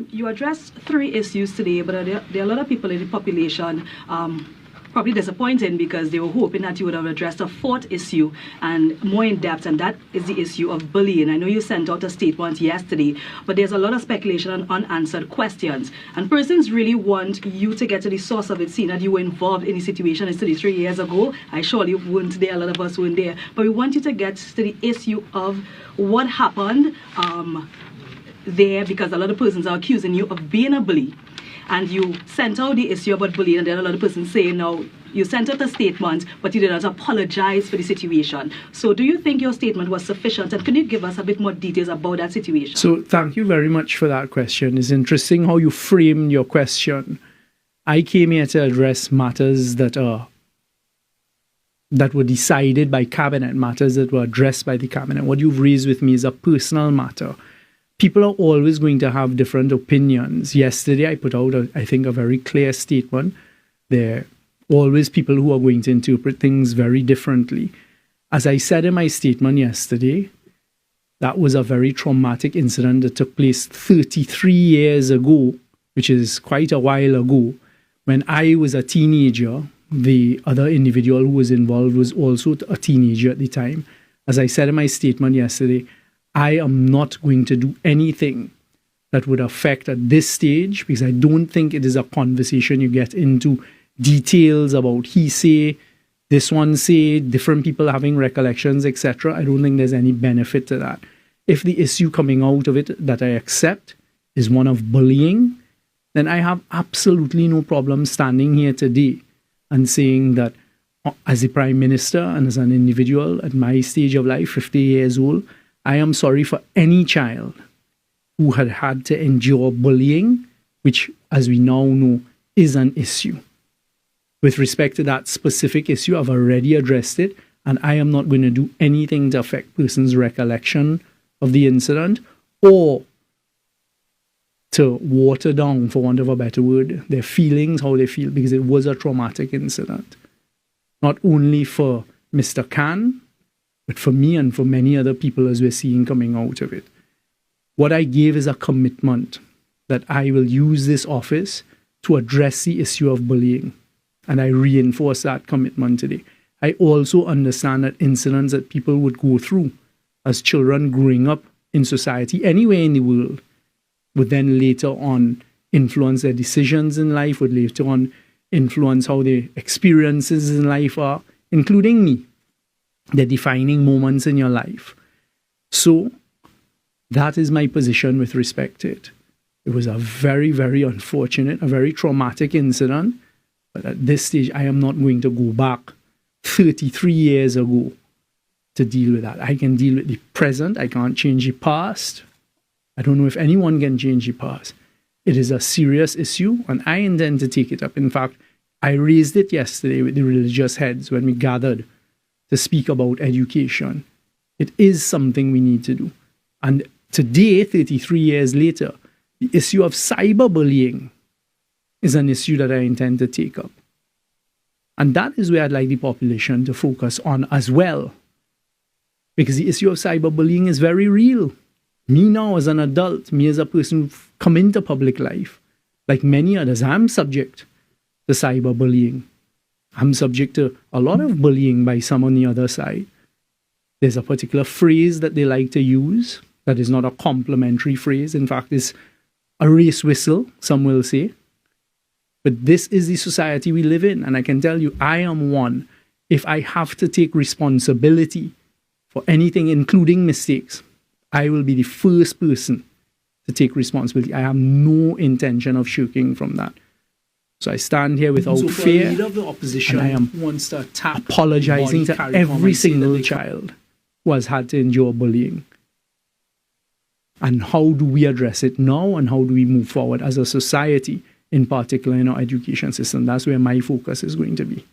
You addressed three issues today, but there are a lot of people in the population probably disappointed because they were hoping that you would have addressed a fourth issue and more in depth, and that is the issue of bullying. I know you sent out a statement yesterday, but there's a lot of speculation and unanswered questions. And persons really want you to get to the source of it, seeing that you were involved in the situation 33 years ago. I surely weren't there, a lot of us weren't there. But we want you to get to the issue of what happened there, because a lot of persons are accusing you of being a bully. And you sent out the issue about bullying, and then a lot of persons say, no, you sent out a statement, but you did not apologize for the situation. So do you think your statement was sufficient? And can you give us a bit more details about that situation? So thank you very much for that question. It's interesting how you framed your question. I came here to address matters that were decided by cabinet, matters that were addressed by the cabinet. What you've raised with me is a personal matter. People are always going to have different opinions. Yesterday, I put out, I think, a very clear statement. There are always people who are going to interpret things very differently. As I said in my statement yesterday, that was a very traumatic incident that took place 33 years ago, which is quite a while ago. When I was a teenager, the other individual who was involved was also a teenager at the time. As I said in my statement yesterday, I am not going to do anything that would affect at this stage, because I don't think it is a conversation you get into details about he say, this one say, different people having recollections, etc. I don't think there's any benefit to that. If the issue coming out of it that I accept is one of bullying, then I have absolutely no problem standing here today and saying that as a Prime Minister and as an individual at my stage of life, 50 years old, I am sorry for any child who had to endure bullying, which, as we now know, is an issue. With respect to that specific issue, I've already addressed it, and I am not going to do anything to affect persons' recollection of the incident or to water down, for want of a better word, their feelings, how they feel, because it was a traumatic incident. Not only for Mr. Khan, but for me and for many other people as we're seeing coming out of it. What I gave is a commitment that I will use this office to address the issue of bullying. And I reinforce that commitment today. I also understand that incidents that people would go through as children growing up in society, anywhere in the world, would then later on influence their decisions in life, would later on influence how their experiences in life are, including me. The defining moments in your life. So that is my position with respect to it. It was a very, very unfortunate, a very traumatic incident. But at this stage, I am not going to go back 33 years ago to deal with that. I can deal with the present. I can't change the past. I don't know if anyone can change the past. It is a serious issue, and I intend to take it up. In fact, I raised it yesterday with the religious heads when we gathered to speak about education. It is something we need to do. And today, 33 years later, the issue of cyberbullying is an issue that I intend to take up. And that is where I'd like the population to focus on as well. Because the issue of cyberbullying is very real. Me now as an adult, me as a person who's come into public life, like many others, I'm subject to cyberbullying. I'm subject to a lot of bullying by some on the other side. There's a particular phrase that they like to use that is not a complimentary phrase. In fact, it's a race whistle, some will say. But this is the society we live in. And I can tell you, I am one. If I have to take responsibility for anything, including mistakes, I will be the first person to take responsibility. I have no intention of shirking from that. So I stand here without fear, leader of the opposition, and I am wants to attack, apologizing to every single child who has had to endure bullying. And how do we address it now, and how do we move forward as a society, in particular in our education system? That's where my focus is going to be.